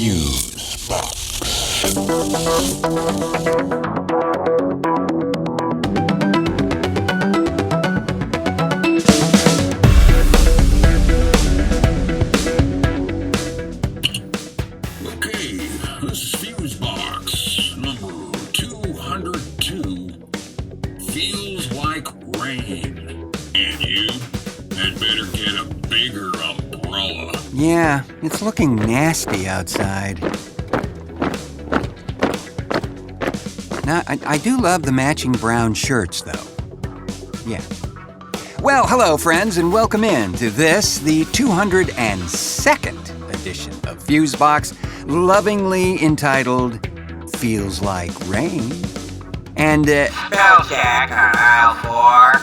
Fusebox. Okay, this is Fusebox number 202. Feels like rain. And you had better get a bigger umbrella. Yeah, it's looking nasty outside. Now, I do love the matching brown shirts, though. Yeah. Well, hello, friends, and welcome in to this, the 202nd edition of Fusebox, lovingly entitled Feels Like Rain. And, Spell check on aisle 4.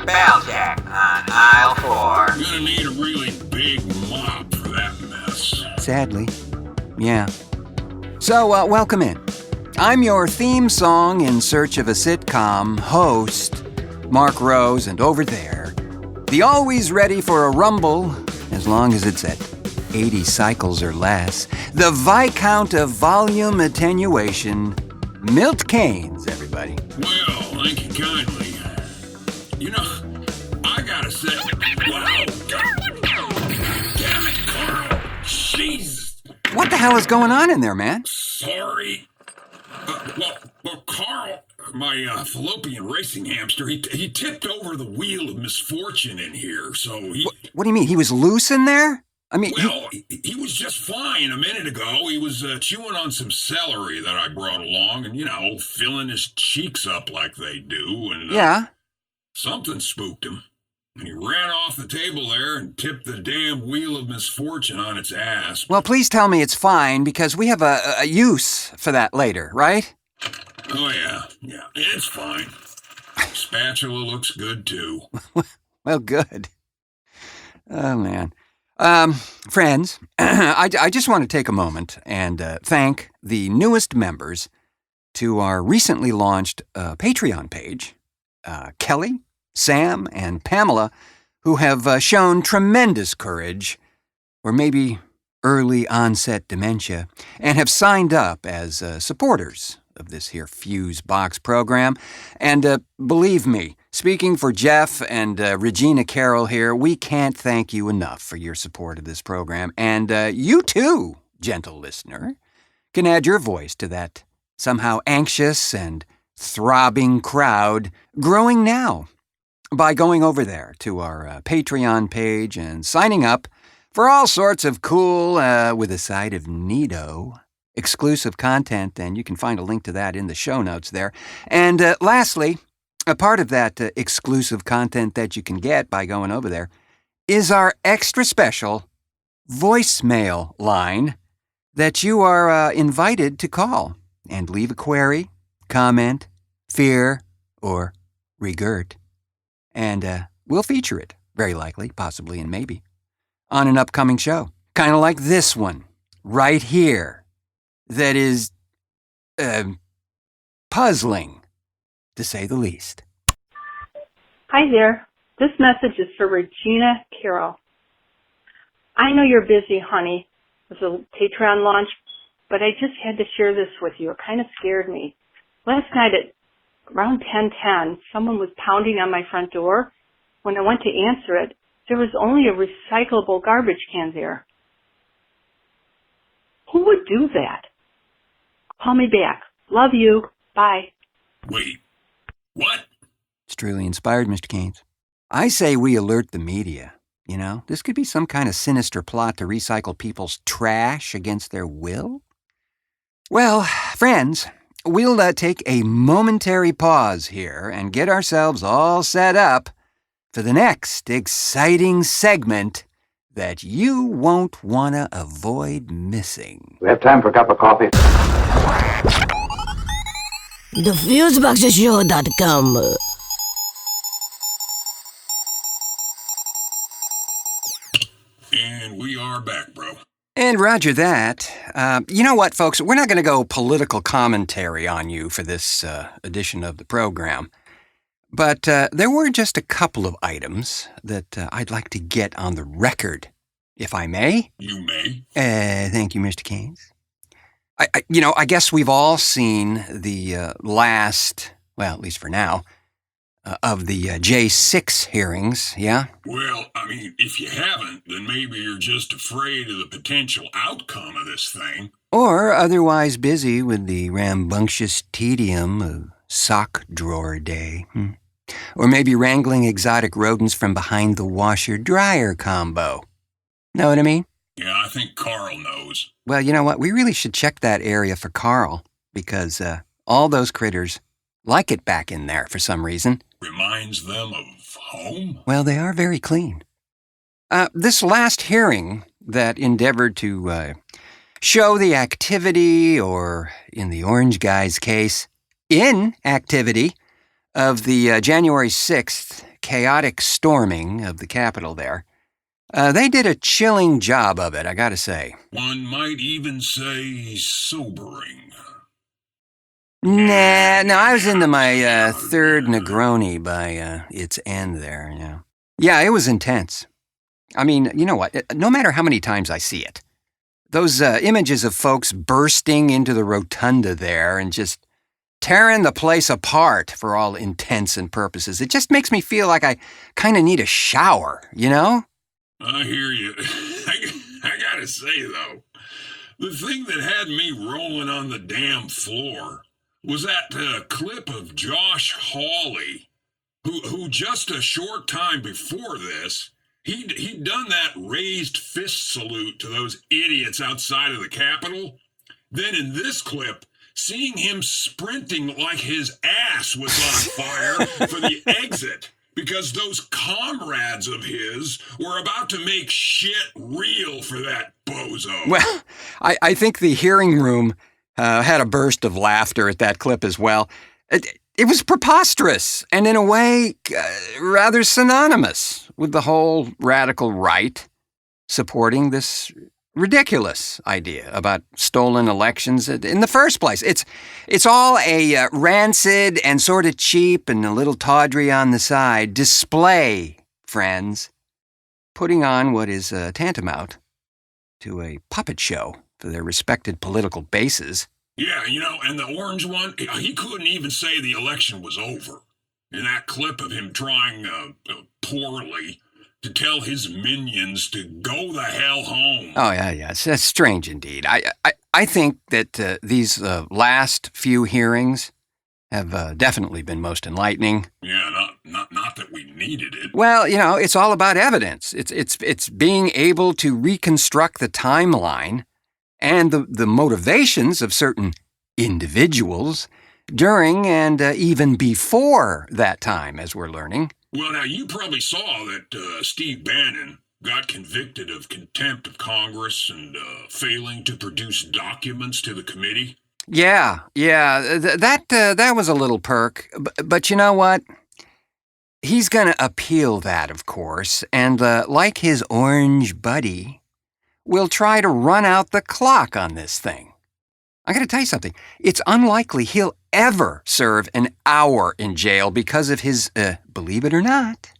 Spell check on aisle 4. You're gonna need a really big mop for that mess. sadly, yeah. So, welcome in. I'm your theme song in search of a sitcom host, Marc Rose, and over there, the always ready for a rumble, as long as it's at 80 cycles or less, the Viscount of Volume Attenuation, Milt Keynes, everybody. Well, thank you kindly. You know, I gotta say, wow, damn it, Carl. Jesus. What the hell is going on in there, man? Sorry. Well, Carl, my fallopian racing hamster, he tipped over the wheel of misfortune in here, so he... What do you mean? He was loose in there? I mean, Well, he was just fine a minute ago. He was chewing on some celery that I brought along and, filling his cheeks up like they do. And yeah. Something spooked him. And he ran off the table there and tipped the damn wheel of misfortune on its ass. Well, please tell me it's fine, because we have a use for that later, right? Oh, yeah, it's fine. Spatula looks good, too. Well, good. Oh, man. Friends, I just want to take a moment and thank the newest members to our recently launched Patreon page, Kelley, Sam, and Pamela, who have shown tremendous courage, or maybe early onset dementia, and have signed up as supporters of this here Fusebox program. And believe me, speaking for Jeff and Regina Carroll here, we can't thank you enough for your support of this program. And you too, gentle listener, can add your voice to that somehow anxious and throbbing crowd growing now by going over there to our Patreon page and signing up for all sorts of cool, with a side of neato, exclusive content, and you can find a link to that in the show notes there. And lastly, a part of that exclusive content that you can get by going over there is our extra special voicemail line that you are invited to call and leave a query, comment, fear, or regret. And we'll feature it, very likely, possibly, and maybe, on an upcoming show. Kind of like this one, right here, that is, puzzling, to say the least. Hi there. This message is for Regina Carroll. I know you're busy, honey, with the Patreon launch, but I just had to share this with you. It kind of scared me. Last night at around 10:10, someone was pounding on my front door. When I went to answer it, there was only a recyclable garbage can there. Who would do that? Call me back. Love you. Bye. Wait, what? It's truly inspired, Mr. Keynes. I say we alert the media. This could be some kind of sinister plot to recycle people's trash against their will. Well, friends, we'll take a momentary pause here and get ourselves all set up for the next exciting segment that you won't want to avoid missing. We have time for a cup of coffee. TheFuseboxShow.com. And we are back, bro. And roger that. You know what, folks? We're not going to go political commentary on you for this edition of the program. But there were just a couple of items that I'd like to get on the record if I may. You may. Thank you, Mr. Keynes. I guess we've all seen the last, well, at least for now, of the J6 hearings, yeah? Well, I mean, if you haven't, then maybe you're just afraid of the potential outcome of this thing. Or otherwise busy with the rambunctious tedium of sock drawer day. Or maybe wrangling exotic rodents from behind the washer-dryer combo. Know what I mean? Yeah, I think Carl knows. Well, you know what? We really should check that area for Carl, because all those critters like it back in there for some reason. Reminds them of home? Well, they are very clean. This last hearing that endeavored to show the activity, or in the orange guy's case, inactivity, of the January 6th chaotic storming of the Capitol there, they did a chilling job of it, I gotta say. One might even say sobering. Nah, no, I was into my third Negroni by its end there, yeah. Yeah, it was intense. I mean, you know what? No matter how many times I see it, those images of folks bursting into the rotunda there and just tearing the place apart for all intents and purposes, it just makes me feel like I kind of need a shower, you know? I hear you. I gotta say, though, the thing that had me rolling on the damn floor was that clip of Josh Hawley, who just a short time before this, he'd done that raised fist salute to those idiots outside of the Capitol. Then in this clip, seeing him sprinting like his ass was on fire for the exit, because those comrades of his were about to make shit real for that bozo. Well, I think the hearing room had a burst of laughter at that clip as well. It was preposterous, and in a way, rather synonymous with the whole radical right supporting this ridiculous idea about stolen elections in the first place. It's all a rancid and sort of cheap and a little tawdry on the side display, friends, putting on what is tantamount to a puppet show for their respected political bases. Yeah, and the orange one, he couldn't even say the election was over. In that clip of him trying poorly to tell his minions to go the hell home. Oh, yeah, that's strange indeed. I think that these last few hearings have definitely been most enlightening. Yeah, not that we needed it. Well, it's all about evidence. It's being able to reconstruct the timeline and the motivations of certain individuals during and even before that time, as we're learning. Well, now, you probably saw that Steve Bannon got convicted of contempt of Congress and failing to produce documents to the committee. Yeah, that was a little perk. But you know what? He's going to appeal that, of course, and like his orange buddy, will try to run out the clock on this thing. I got to tell you something. It's unlikely he'll ever serve an hour in jail because of his, believe it or not,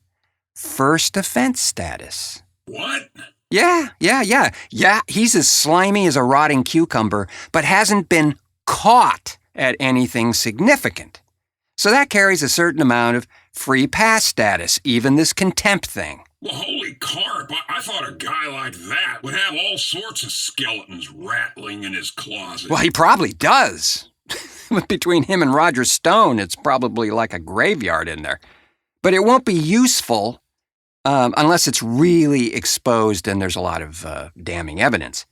first offense status. What? Yeah, he's as slimy as a rotting cucumber, but hasn't been caught at anything significant. So that carries a certain amount of free pass status, even this contempt thing. Well, holy carp, I thought a guy like that would have all sorts of skeletons rattling in his closet. Well, he probably does. Between him and Roger Stone, it's probably like a graveyard in there. But it won't be useful unless it's really exposed and there's a lot of damning evidence.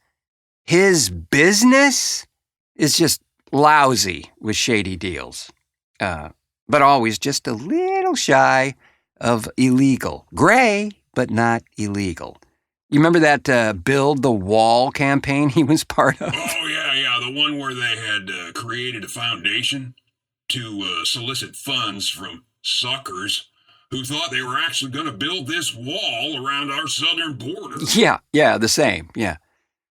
His business is just lousy with shady deals, but always just a little shy of illegal. Gray, but not illegal. You remember that Build the Wall campaign he was part of? Oh, yeah, the one where they had created a foundation to solicit funds from suckers who thought they were actually going to build this wall around our southern border. Yeah, the same, yeah.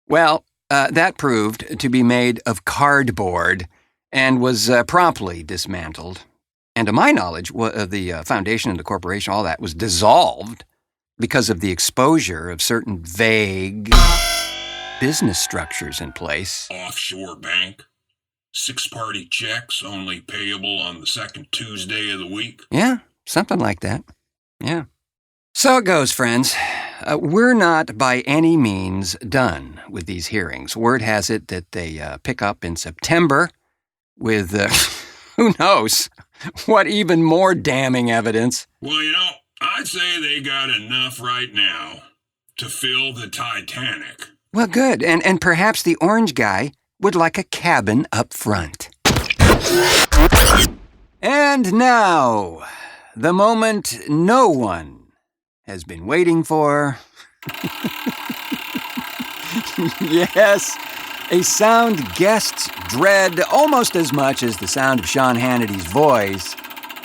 Well, that proved to be made of cardboard and was promptly dismantled. And to my knowledge, the foundation and the corporation, all that, was dissolved because of the exposure of certain vague business structures in place. Offshore bank. 6-party checks only payable on the second Tuesday of the week. Yeah, something like that. Yeah. So it goes, friends. We're not by any means done with these hearings. Word has it that they pick up in September with, who knows, what even more damning evidence. Well, I'd say they got enough right now to fill the Titanic. Well, good. And perhaps the orange guy would like a cabin up front. And now, the moment no one has been waiting for. Yes, a sound guests dread almost as much as the sound of Sean Hannity's voice.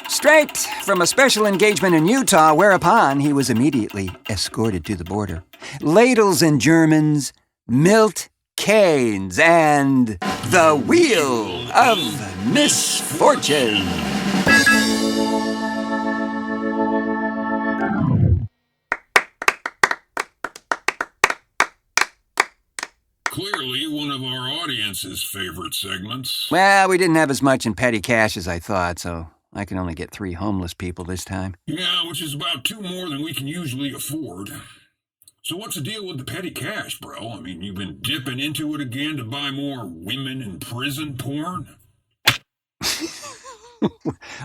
Straight from a special engagement in Utah, whereupon he was immediately escorted to the border. Ladles and Germans, Milt, Canes, and the Wheel of Misfortune. Clearly one of our audience's favorite segments. Well, we didn't have as much in petty cash as I thought, so I can only get 3 homeless people this time. Yeah, which is about 2 more than we can usually afford. So what's the deal with the petty cash, bro? I mean, you've been dipping into it again to buy more women in prison porn?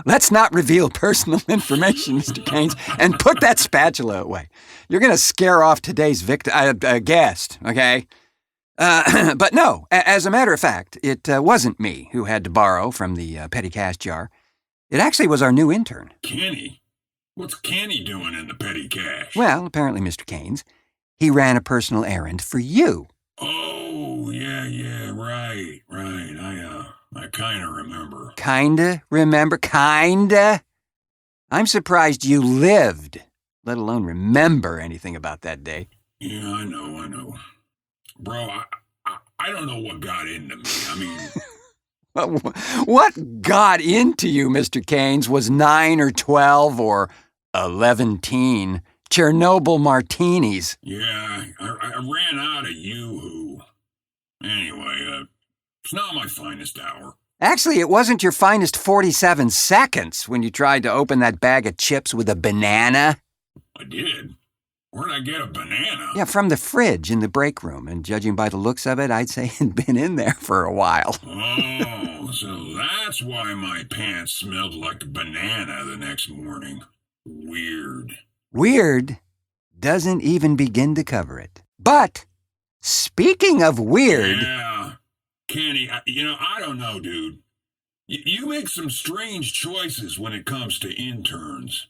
Let's not reveal personal information, Mr. Keynes, and put that spatula away. You're going to scare off today's guest, okay? But no, as a matter of fact, it wasn't me who had to borrow from the petty cash jar. It actually was our new intern. Kenny? What's Kenny doing in the petty cash? Well, apparently, Mr. Keynes, he ran a personal errand for you. Oh, yeah, right. I kinda remember. Kinda remember? Kinda? I'm surprised you lived, let alone remember anything about that day. Yeah, I know. Bro, I don't know what got into me. I mean... What got into you, Mr. Keynes, was 9 or 12 or 11-teen Chernobyl martinis. Yeah, I ran out of Yoo-hoo. Anyway, it's not my finest hour. Actually, it wasn't your finest 47 seconds when you tried to open that bag of chips with a banana. I did? Where'd I get a banana? Yeah, from the fridge in the break room, and judging by the looks of it, I'd say it'd been in there for a while. Oh, so that's why my pants smelled like a banana the next morning. Weird. Weird doesn't even begin to cover it. But, speaking of weird... Yeah, Kenny, I don't know, dude. You make some strange choices when it comes to interns.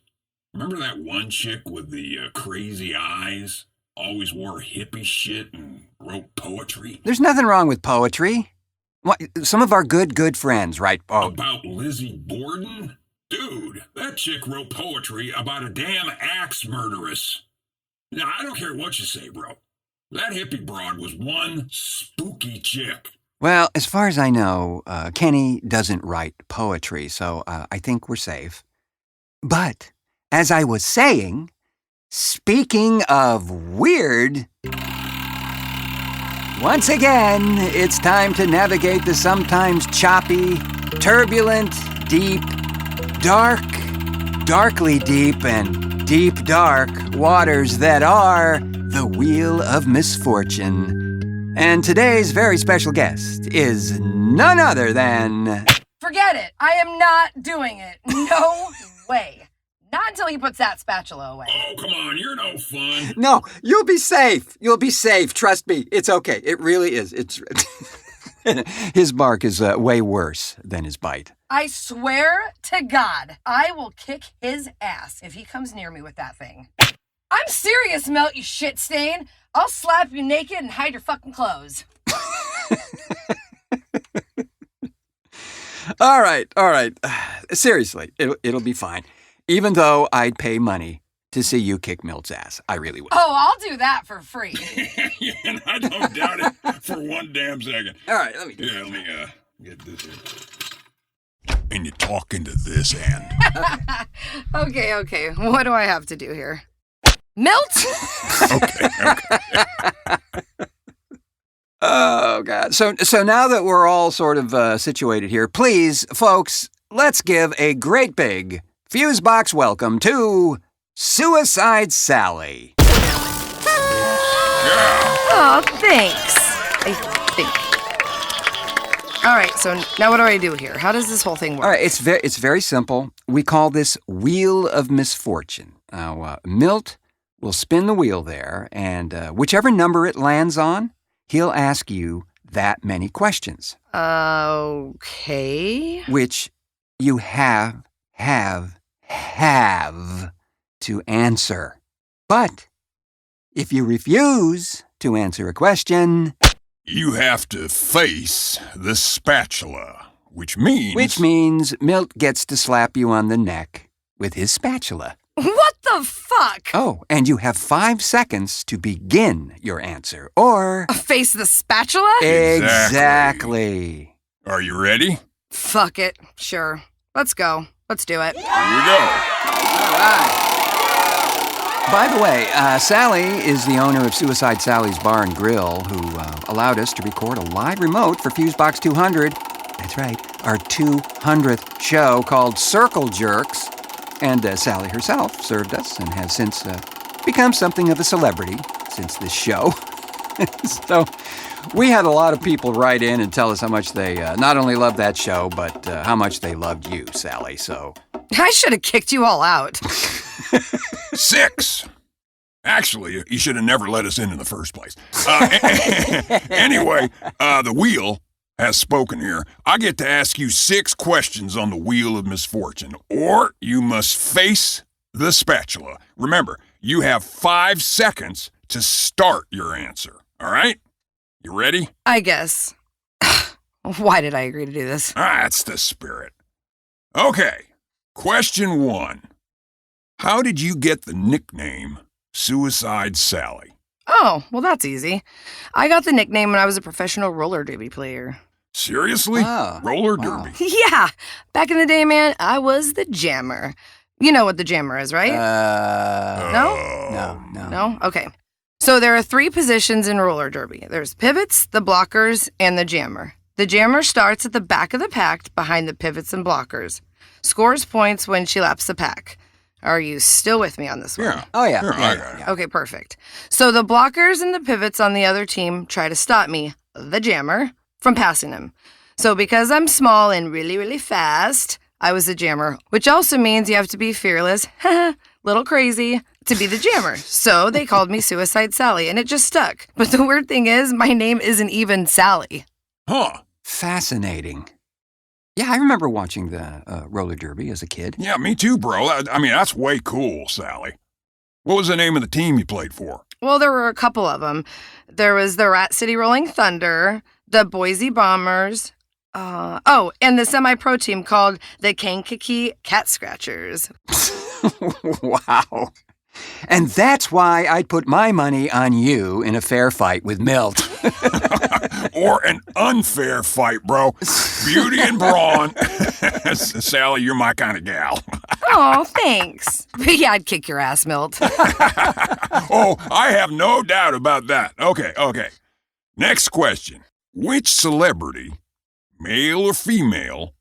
Remember that one chick with the crazy eyes? Always wore hippie shit and wrote poetry? There's nothing wrong with poetry. What, some of our good friends, right? Oh. About Lizzie Borden? Dude, that chick wrote poetry about a damn axe murderess. Now, I don't care what you say, bro. That hippie broad was one spooky chick. Well, as far as I know, Kenny doesn't write poetry, so I think we're safe. But, as I was saying, speaking of weird... Once again, it's time to navigate the sometimes choppy, turbulent, deep, darkly deep, and deep dark waters that are the Wheel of Misfortune. And today's very special guest is none other than... Forget it. I am not doing it. No way. Not until he puts that spatula away. Oh, come on. You're no fun. No, you'll be safe. You'll be safe. Trust me. It's okay. It really is. It's his bark is way worse than his bite. I swear to God, I will kick his ass if he comes near me with that thing. I'm serious, Milt, you shit stain. I'll slap you naked and hide your fucking clothes. All right. Seriously, it'll be fine. Even though I'd pay money to see you kick Milt's ass. I really would. Oh, I'll do that for free. Yeah, and I don't doubt it for one damn second. All right, let me get this in. And you talk into this end. Okay. What do I have to do here? Milt? Okay. Oh, God. So now that we're all sort of situated here, please, folks, let's give a great big Fusebox welcome to Suicide Sally. Oh, thanks. I think. All right, so now what do I do here? How does this whole thing work? All right, it's very simple. We call this Wheel of Misfortune. Now, Milt will spin the wheel there, and whichever number it lands on, he'll ask you that many questions. Okay. Which you have to answer. But if you refuse to answer a question... You have to face the spatula, which means Milt gets to slap you on the neck with his spatula. What the fuck? Oh, and you have 5 seconds to begin your answer, or... Face the spatula? Exactly. Are you ready? Fuck it. Sure. Let's go. Let's do it. Here we go. All right. By the way, Sally is the owner of Suicide Sally's Bar and Grill, who allowed us to record a live remote for Fusebox 200. That's right, our 200th show called Circle Jerks. And Sally herself served us and has since become something of a celebrity since this show. So we had a lot of people write in and tell us how much they not only loved that show, but how much they loved you, Sally. So I should have kicked you all out. 6. Actually, you should have never let us in the first place. Anyway, the wheel has spoken here. I get to ask you 6 questions on the Wheel of Misfortune, or you must face the spatula. Remember, you have 5 seconds to start your answer. All right? You ready? I guess. Why did I agree to do this? That's the spirit. Okay, question 1. How did you get the nickname Suicide Sally? Oh, well, that's easy. I got the nickname when I was a professional roller derby player. Seriously? Oh, Roller wow. derby? Yeah. Back in the day, man, I was the jammer. You know what the jammer is, right? No? Okay. So there are 3 positions in roller derby. There's pivots, the blockers, and the jammer. The jammer starts at the back of the pack behind the pivots and blockers. Scores points when she laps the pack. Are you still with me on this one? Yeah. Oh, yeah. Sure, I got it. Okay, perfect. So the blockers and the pivots on the other team try to stop me, the jammer, from passing them. So because I'm small and really, really fast, I was the jammer, which also means you have to be fearless, little crazy, to be the jammer. So they called me Suicide Sally, and it just stuck. But the weird thing is, my name isn't even Sally. Huh. Fascinating. Yeah, I remember watching the roller derby as a kid. Yeah, me too, bro. I mean, that's way cool, Sally. What was the name of the team you played for? Well, there were a couple of them. There was the Rat City Rolling Thunder, the Boise Bombers, and the semi-pro team called the Kankakee Cat Scratchers. Wow. And that's why I'd put my money on you in a fair fight with Milt. Or an unfair fight, bro. Beauty and brawn. Sally, you're my kind of gal. Oh, thanks. But yeah, I'd kick your ass, Milt. Oh, I have no doubt about that. Okay. Next question. Which celebrity, male or female,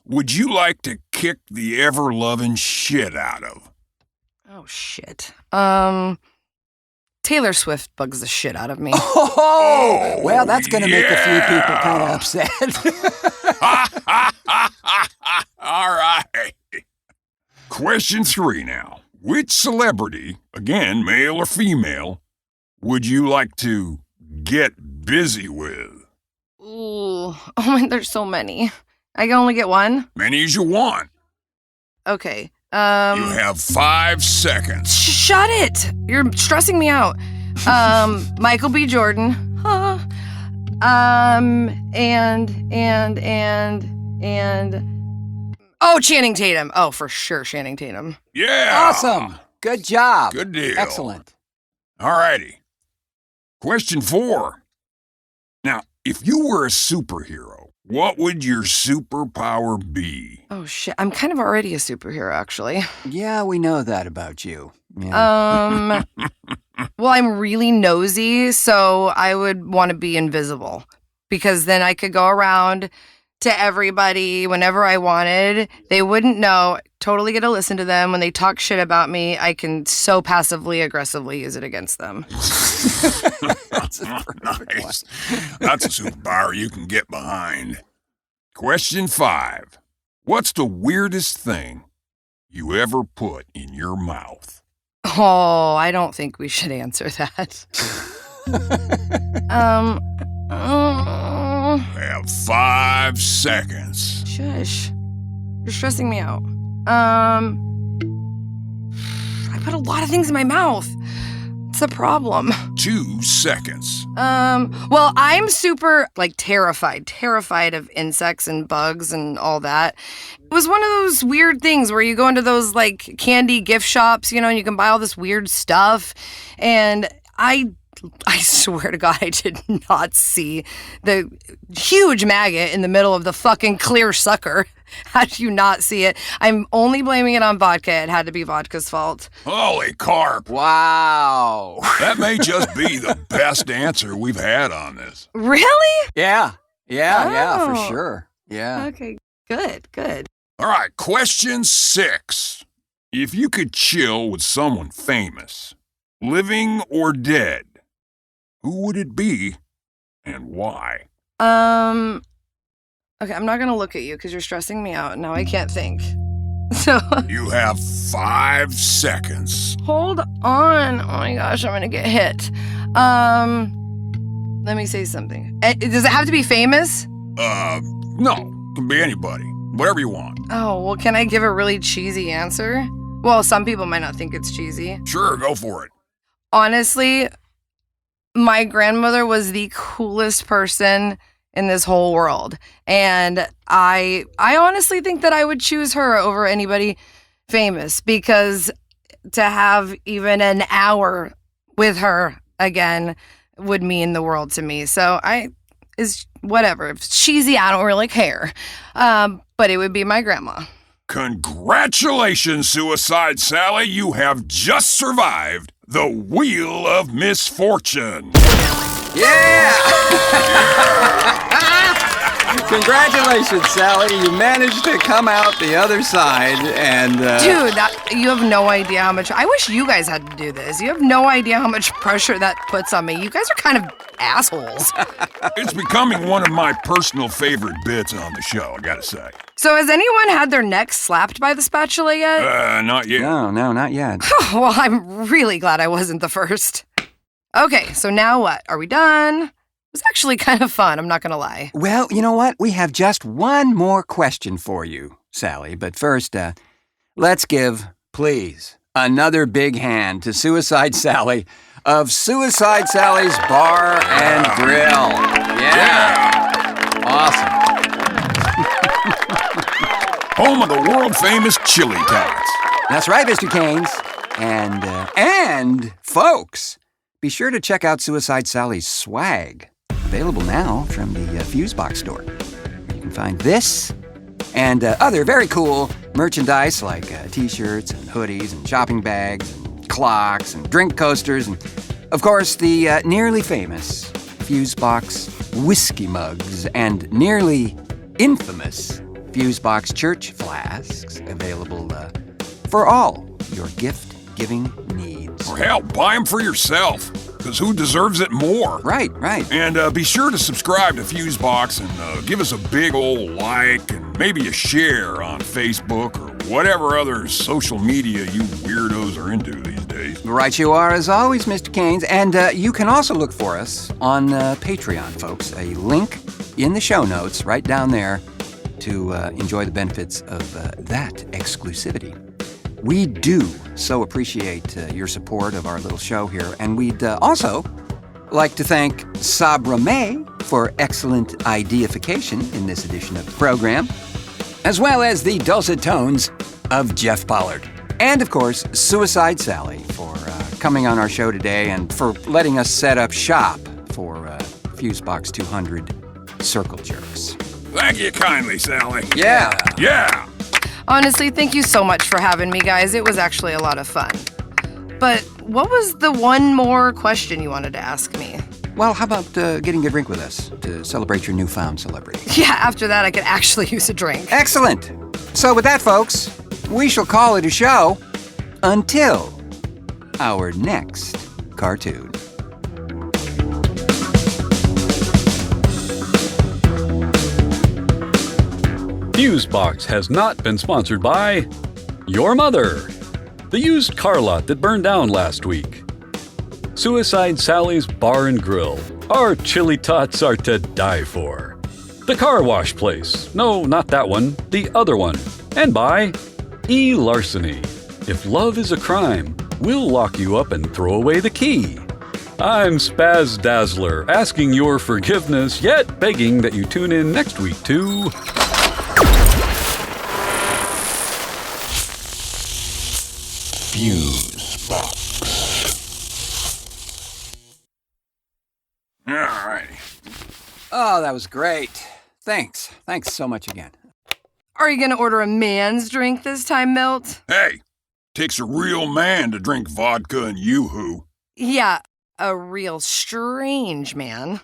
would you like to kick the ever-loving shit out of? Oh, shit. Taylor Swift bugs the shit out of me. Oh, well, that's going to make a few people kind of upset. All right. Question 3 now. Which celebrity, again, male or female, would you like to get busy with? Ooh. Oh, there's so many. I can only get one? Many as you want. Okay. You have 5 seconds. Shut it! You're stressing me out. Michael B. Jordan. Oh, Channing Tatum. Oh, for sure, Channing Tatum. Yeah. Awesome. Good job. Good deal. Excellent. All righty. Question 4. Now, if you were a superhero, What would your superpower be? Oh, shit. I'm kind of already a superhero, actually. Yeah, we know that about you. Yeah. Well, I'm really nosy, so I would want to be invisible because then I could go around to everybody whenever I wanted. They wouldn't know. Totally get to listen to them. When they talk shit about me, I can so passively aggressively use it against them. That's a perfect Nice. That's a superpower you can get behind. Question 5. What's the weirdest thing you ever put in your mouth? Oh, I don't think we should answer that. You have 5 seconds. Shush. You're stressing me out. I put a lot of things in my mouth. It's a problem. 2 seconds. Well, I'm super, terrified of insects and bugs and all that. It was one of those weird things where you go into those, candy gift shops, and you can buy all this weird stuff. And I swear to God, I did not see the huge maggot in the middle of the fucking clear sucker. How do you not see it? I'm only blaming it on vodka. It had to be vodka's fault. Holy carp. Wow. That may just be the best answer we've had on this. Really? Yeah, for Oh. sure. Yeah. Okay, good. All right, question 6. If you could chill with someone famous, living or dead, who would it be and why? Okay, I'm not gonna look at you because you're stressing me out. Now I can't think. So, You have 5 seconds. hold on. Oh my gosh, I'm gonna get hit. Let me say something. Does it have to be famous? No, can be anybody. Whatever you want. Oh, well, can I give a really cheesy answer? Well, some people might not think it's cheesy. Sure, go for it. Honestly, my grandmother was the coolest person in this whole world. And I honestly think that I would choose her over anybody famous because to have even an hour with her again would mean the world to me. So whatever. If it's cheesy, I don't really care. But it would be my grandma. Congratulations, Suicide Sally. You have just survived the Wheel of Misfortune. Yeah! Congratulations, Sally. You managed to come out the other side and... Dude, you have no idea how much... I wish you guys had to do this. You have no idea how much pressure that puts on me. You guys are kind of assholes. It's becoming one of my personal favorite bits on the show, I gotta say. So has anyone had their neck slapped by the spatula yet? Not yet. No, not yet. Well, I'm really glad I wasn't the first. Okay, so now what? Are we done? It was actually kind of fun, I'm not gonna lie. Well, you know what? We have just one more question for you, Sally. But first, let's give, please, another big hand to Suicide Sally of Suicide Sally's Bar and Grill. Yeah. Awesome. Home of the world-famous chili tots. That's right, Mr. Keynes. And folks, be sure to check out Suicide Sally's swag. Available now from the Fusebox store. You can find this and other very cool merchandise like t-shirts and hoodies and shopping bags and clocks and drink coasters and, of course, the nearly famous Fusebox whiskey mugs and nearly infamous Fusebox church flasks available for all your gift-giving needs. Or hell, buy them for yourself, because who deserves it more? Right. And be sure to subscribe to Fusebox and give us a big old like and maybe a share on Facebook or whatever other social media you weirdos are into these days. Right you are, as always, Mr. Keynes. And you can also look for us on Patreon, folks. A link in the show notes right down there to enjoy the benefits of that exclusivity. We do so appreciate your support of our little show here, and we'd also like to thank Sabra May for excellent ideification in this edition of the program, as well as the dulcet tones of Jeff Pollard. And, of course, Suicide Sally for coming on our show today and for letting us set up shop for Fusebox 200 Circle Jerks. Thank you kindly, Sally. Yeah. Yeah. Honestly, thank you so much for having me, guys. It was actually a lot of fun. But what was the one more question you wanted to ask me? Well, how about getting a drink with us to celebrate your newfound celebrity? Yeah, after that, I could actually use a drink. Excellent. So with that, folks, we shall call it a show until our next cartoon. Fusebox has not been sponsored by your mother, the used car lot that burned down last week, Suicide Sally's Bar and Grill, our chili tots are to die for, the car wash place, no, not that one, the other one, and by E-Larceny. If love is a crime, we'll lock you up and throw away the key. I'm Spaz Dazzler, asking your forgiveness, yet begging that you tune in next week to Fusebox. All righty. Oh, that was great. Thanks. Thanks so much again. Are you going to order a man's drink this time, Milt? Hey, takes a real man to drink vodka and yoo-hoo. Yeah, a real strange man.